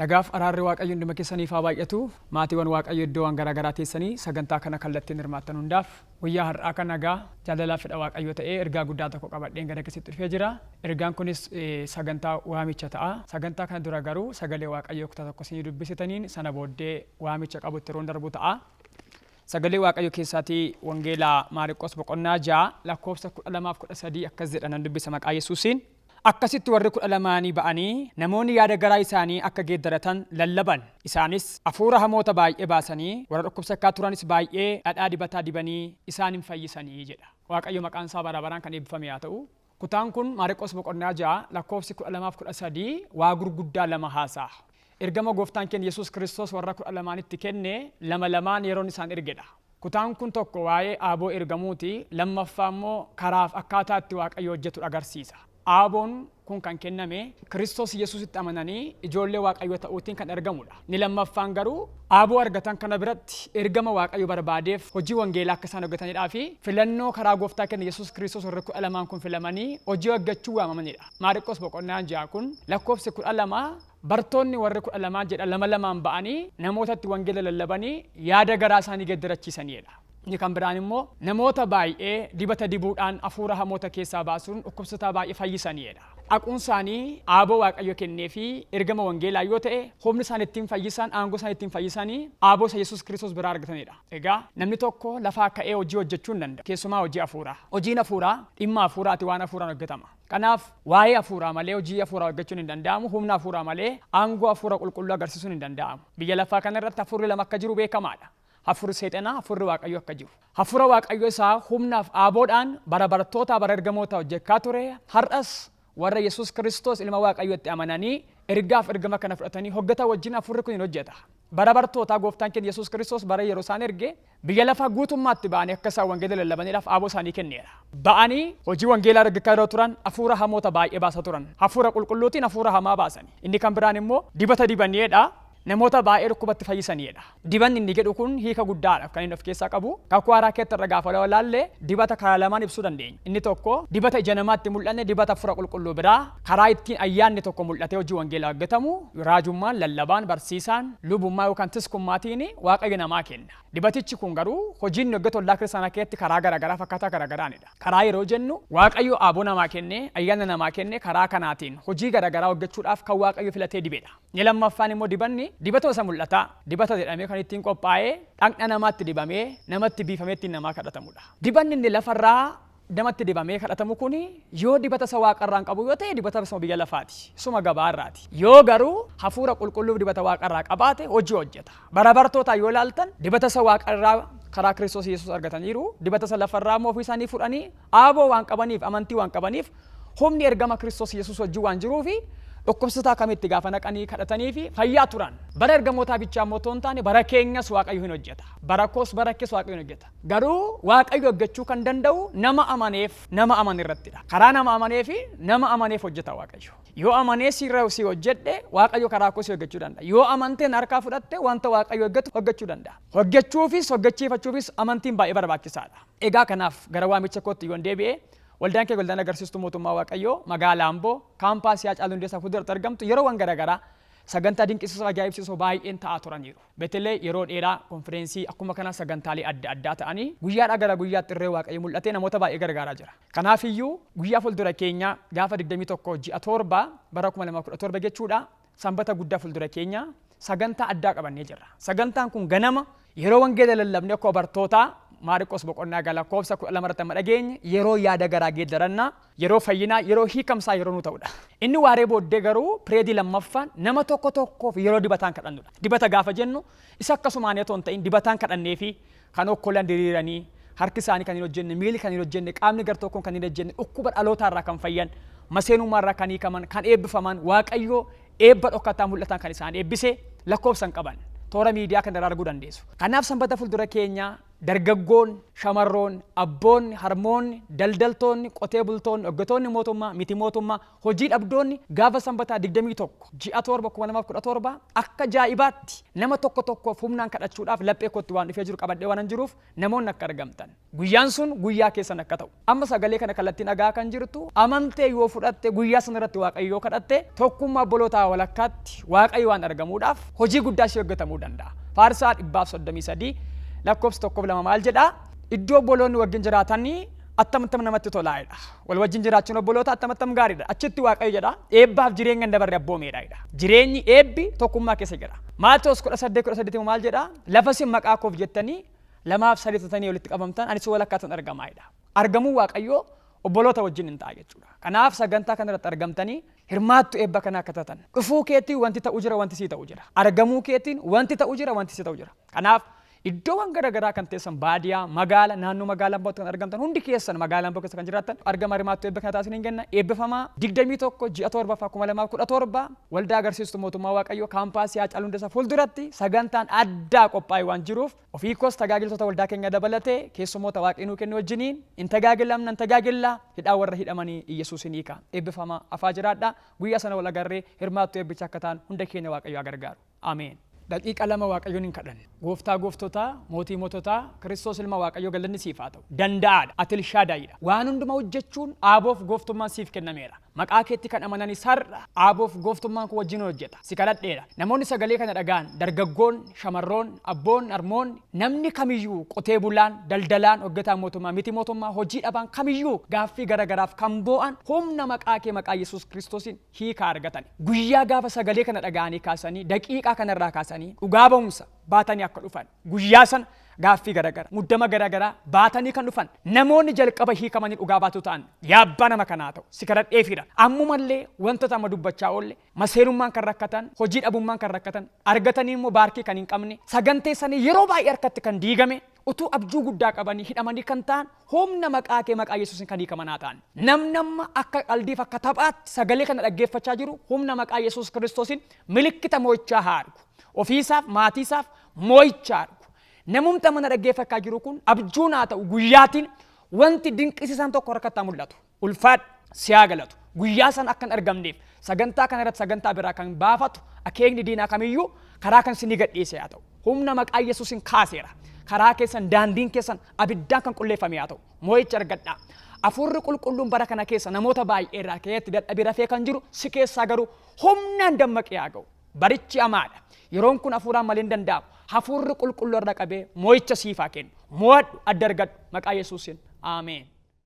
Nagaaf araarri waaqayyoon dhimma keessaniif haa baay'atu. Maatiiwwan waaqayyoo iddoowwan garaa garaa teessanii sagantaa kana kallattiin hirmaattan hundaaf guyyaa har'aa kan nagaa jaalalaa fedha waaqayyoo ta'ee ergaa guddaa tokko qabadheen gara keessatti dhufee jira. Ergaan kunis sagantaa waamicha ta'a. Sagantaa kana dura garuu sagalee waaqayyoo kutaa tokko isinii dubbisitaniin sana booddee waamicha qabutti yeroon darbu ta'a. Sagalee waaqayyoo keessaatii wangeelaa Maariqos boqonnaa 6 lakkoofsa 12-13 akkas jedhan dubbisa maqaa Yesuusiin. Akkasitti warri 12 ba'anii namoonni yaada garaa isaanii akka geeddaratan lallaban. Isaanis hafuura hamoota baay'ee baasanii warra dhukkubsachaa turanis baay'ee dhadhaa dibataa dibanii isaan hin fayyisanii jedha. Waaqayyo maqaan isaa bara baraan kan eebbifame haa ta'u. Kutaan kun Maariqos boqonnaa 6 lakkoofsi 12-13 waa gurguddaa lama haasa'a. Ergama gooftaan keenya Yesuus Kiristoos warra 12tti kenne lamaan yeroon isaan ergedha. Kutaan kun tokko waa'ee aaboo ergamuuti, lammaffaa immoo karaaf akkaataa itti waaqayyo hojjetu agarsiisa. Aaboon kun kan kenname Kiristoos Yesuusitti amananii ijoollee waaqayyoo ta'uutiin kan ergamudha. Ni lammaffaan garuu aaboo argatan kana biratti ergama waaqayyo barbaadeef hojii wangeelaa akka isaan hojjetanidhaa fi filannoo karaa gooftaa keenya Yesuus Kiristoos warri 12 kun filamanii hojii hojjechuu waamamanidha. Maariqos boqonnaan 6 kun lakkoofsi 12 bartoonni warri 12 jedha lamaan ba'anii namootatti wangeela lallabanii yaada garaa isaanii geeddarachiisanidha. Inni kan biraan immoo namoota baay'ee dibata dibuudhaan hafuura hamoota keessaa baasuun dhukkubsataa baay'ee fayyisaniidha. Dhaquun isaanii aaboo waaqayyo kennee fi ergama wangeelaa yoo ta'e humni isaan ittiin fayyisan, aangoo isaan ittiin fayyisanii aaboo isa Yesuus Kiristoos biraa argatanidha. Egaa namni tokko lafaa ka'ee hojii hojjechuu hin danda'u. Keessumaa hojii hafuuraa. Hojiin hafuuraa dhimma hafuuraati, waan hafuuraan hojjetama. Kanaaf waa'ee hafuuraa malee hojii hafuuraa hojjechuun hin danda'amu. Humna hafuuraa malee aangoo hafuura qulqulluu agarsiisuun hin danda'amu. Biyya lafaa kana irratti hafuurri lama akka jiru beekamaadha. Hafuurri seexanaa, hafuurri waaqayyoo akka jiru. Hafuura waaqayyoo isaa humnaaf aaboodhaan bara bartoota bara ergamoota hojjechaa ture. Har'as warra Yesuus Kiristoos ilma waaqayyootti amananii ergaaf ergama kana fudhatanii hojjetan wajjin hafuurri kun hin hojjeta. Bara bartootaa gooftaan keenya Yesuus Kiristoos bara yeroo isaan erge biyya lafaa guutummaatti ba'anii akka isaan wangeela lallabaniidhaaf aaboo isaanii kenneera. Ba'anii hojii wangeelaa hojjechaa yeroo turan hafuura hamoota baay'ee baasaa turan. Hafuura qulqulluutiin hafuura hamaa baasani. Inni kan biraan immoo dibata dibaniidha. Namoota baay'ee dhukkubatti fayyisaniidha. Dibanni inni jedhu kun hiika guddaadha kan inni of keessaa qabu. Kakuu haaraa keessatti irra gaafa ilaalle dibata karaa lamaan ibsuu dandeenya. Inni tokko dibata ija namaatti mul'anne dibata hafuura qulqulluu biraa karaa ittiin ayyaanni tokko mul'atee hojii wangeelaa hojjetamu raajummaan, lallabaan, barsiisaan, lubummaa yookaan tiskummaatiin waaqayyo namaa kenna. Dibatichi kun garuu hojiin inni hojjetu waldaa kiristaanaa keessatti karaa garaagaraa fakkaataa garaagaraanidha. Karaa yeroo jennu waaqayyo aaboo namaa kenne, ayyaana namaa kenne karaa kanaatiin hojii garaagaraa hojjechuudhaaf kan waaqayyo filatee dibedha. Inni lammaffaan immoo dibanni dibata isa mul'ataa dibata jedhamee kan ittiin qophaa'ee dhaqna namaatti dibamee namatti biifamee ittiin namaa kadhatamudha. Dibanni inni lafarraa namatti dibamee kadhatamu kun yoo dibata isa waaqarraan qabu yoo ta'e dibata isa biyya lafaati, suma gabaarraati. Yoo garuu hafuura qulqulluu dibata waaqarraa qabaate hojii hojjeta. Bara bartootaa yoo ilaaltan dibata isa waaqarraa karaa Kiristoos Yesuus argataniiru, dibata isa lafarraa immoo ofii isaanii fudhanii aaboo waan qabaniif, amantii waan qabaniif, humni ergama Kiristoos Yesuus wajjin waan jiruufi dhukkubsataa kamitti gaafa naqanii kadhatanii fi fayyaa turan. Bara ergamootaa bichaa immoo otoo hin taane bara keenyas waaqayyo hin hojjeta. Bara koos bara kees waaqayyo hin hojjeta. Garuu waaqayyo hojjechuu kan danda'u nama amaneef nama aman irrattidha. Karaa nama amanee fi nama amaneef hojjeta waaqayyo. Yoo amanee sirra si hojjedhe waaqayyo karaa koo si hojjechuu danda'a. Yoo amanteen harkaa fudhatte wanta waaqayyo hojjetu hojjechuu danda'a. Hojjechuufis hojjechiifachuufis amantiin baay'ee barbaachisaadha. Egaa kanaaf gara waamicha kootti yoon deebi'ee waldaan kee waldaan agarsiistuu mootummaa waaqayyoo magaalaa Amboo kaampaasii Haacaaluu Hundeessaa fuulduratti argamtu yeroowwan garaagaraa sagantaa dinqisiisoo ajaa'ibsiisoo baay'een ta'aa turaniiru. Beetelee yeroo dheeraa konfireensii akkuma kana sagantaalee adda addaa ta'anii guyyaadhaa gara guyyaatti irree waaqayyo mul'atee namoota baay'ee gargaaraa jira. Kanaaf iyyuu guyyaa fuuldura keenya gaafa 21 ji'a 7 bara 2017 jechuudha sanbata guddaa fuuldura keenya sagantaa addaa qabannee jirra. Sagantaan kun ganama yeroo wangeela lallabne akkuma bartootaa Maariqos boqonnaa lakkoofsa 12 dhageenya yeroo yaada garaa geeddarannaa, yeroo fayyinaa, yeroo hiikamsaa yeroo nu ta'udha. Inni waaree booddee garuu pireedii lammaffaan nama tokko tokkoof yeroo dibataan kadhannudha. Dibata gaafa jennu isa akkasumaan otoo hin ta'in dibataan kadhannee fi kan okkolan diriiranii harki isaanii kan hin hojjenne, miilli kan hin hojjenne, qaamni gar tokkoon kan hin hojjenne, dhukkuba dhalootaarraa kan fayyan, maseenummaarraa kan hiikaman, kan eebbifaman, waaqayyoo eebba dhokkataa mul'atan kan isaan eebbise lakkoofsan qaban. Toora miidiyaa kan irraa arguu dandeessu. Kanaaf sanbata fuuldura keenya dargaggoon, shamarroon, abboon, harmoon, daldaltoonni, qotee bultoonni, hoggantoonni mootummaa, miti mootummaa, hojii dhabdoonni gaafa sanbataa 21 ji'a 7 2017 akka jaa'ibaatti nama tokkoof humnaan kadhachuudhaaf laphee kootti waan dhufee jiru qabadhee waan jiruuf namoonni akka argamtan. Guyyaan sun guyyaa keessan akka ta'u. Amma sagalee kana kallattiin dhagaa kan jirtu amantee yoo fudhatte guyyaa sana irratti Waaqayyo kadhatte tokkummaa bolootaa walakkaatti Waaqayyo waan argamuudhaaf hojii guddaa si hojjetamuu danda'a. Faarsaa 133 lakkoofsa 1-2 maal jedhaa? Iddoo obboloonni wajjin jiraatanii attamatti namatti tolaa'edha. Wal wajjin jiraachuun obboloota attamatti gaariidha. Achitti Waaqayyo jedha eebbaaf jireenya dabarre abboomeedha. Jireenyi eebbi tokkummaa keessa jira. Maatewos 18:18 maal jedhaa? Lafa sin maqaa koof jettanii 2-3 ta'anii walitti qabamtan anis walakkaatan argamaadha. Argamuu Waaqayyoo obboloota wajjin hin ta'a jechuudha. Kanaaf sagantaa kanarratti argamtanii hirmaattu eebba kana akka taatan. Dhufuu keetiin wanti ta'u jira, wanti sii ta'u jira. Argamuu keetiin wanti ta'u jira, wanti sii ta'u jira. Kanaaf iddoowwan garaagaraa kan teessan baadiyaa, magaala, naannoo magaalaa bakka kan argamtan hundi keessan magaalaan bakka kan jiraattan argama hirmaattu eebba kana taasisan hin kenna. Eebbifamaa 21 ji'a 7 2017 waldaa agarsiistuu mootummaa Waaqayyoo kaampaasii Haacaaluu Hundeessaa fuulduratti sagantaan addaa qophaa'ee waan jiruuf ofii koos tajaajiltoota waldaa keenya dabalatee keessummoota Waaqayyoo kennu wajjiniin hin tajaajilamna hin tajaajilla hidhaa warra hidhamanii Iyyesuusin hiika. Eebbifamaa afaa jiraadhaa guyyaa sana wal agarree hirmaattu eebbicha akka ta'an hunda keenya Waaqayyoo gargaaru. Ameen. Daqiiqa lama Waaqayyoon hin kadhan. Gooftaa gooftotaa, mootii moototaa, Kiristoos ilma Waaqayyoo galanni siif haa ta'u. Danda'aadha. Ati Elshaadaayidha. Waan hundumaa hojjechuun Aaboof gooftummaan siif kennameera. Maqaa keetti kan amananis har'a Aaboof gooftummaan koo wajjin hojjeta. Si kadhadheera. Namoonni sagalee kana dhaga'an dargaggoon, shamarroon, abboon, harmoon, namni kamiyyuu qotee bulaan, daldalaan, hoggataan mootummaa, miti mootummaa, hojii dhabaan kamiyyuu gaaffii garagaraaf kan boo'an humna maqaa kee maqaa Yesuus Kiristoosiin hiika argatan. Guyyaa gaafa sagalee kana dhaga'anii kaasanii daqiiqaa kanarraa kaasanii dhugaa ba'umsa baatanii akka dhufan. Guyyaa sana gaaffii garagara muddama garagaraa baatanii kan dhufan namoonni jalqaba hiikamanii dhugaa baatu ta'an yaabbaa nama kanaa ta'u si kadhadheefidha. Ammumallee wantoota amma dubbachaa oolle maseenummaan kan rakkatan, hojii dhabummaan kan rakkatan, argatanii immoo baarkii kan hin qabne, saganteessanii yeroo baay'ee harkatti kan diigame, utuu abjuu guddaa qabanii hidhamanii kan ta'an humna maqaa kee maqaa Yesuusin kan hiikamanaa ta'an. Namnamma akka qaldiif akka taphaatti sagalee kana dhaggeeffachaa jiru humna maqaa Yesuus Kiristoosiin milikkita moo'ichaa haa argu. Ofiisaaf maatiisaaf moo'ichaa argu. Namumta mana dhaggeeffachaa jiru kun abjuun haa ta'u guyyaatiin wanti dinqisiisan tokko harkatti mul'atu. Ulfaadha si haa galatu. Guyyaa san akka hin argamneef sagantaa kana irratti sagantaa biraa kan baafatu akeekni diinaa kamiyyuu karaa kan sinii gadhiise haa ta'u. Humna maqaa Yesuusin kaaseera. Karaa keessan daandiin keessan abiddaan kan qulleeffame haa ta'u. Moo'icha argadhaa. Afurri qulqulluun bara kana keessa namoota baay'ee irraa keessatti dadhabee rafee kan jiru si keessaa garuu humnaan dammaqee haa ga'u. Barichi amaadha. Yeroon kun hafuuraan malee hin danda'amu. Hafuurri qulqulluu irra qabee moo'icha siif haa kennu. Moo'adhu adda argadhu maqaa Yesuusin. Ameen.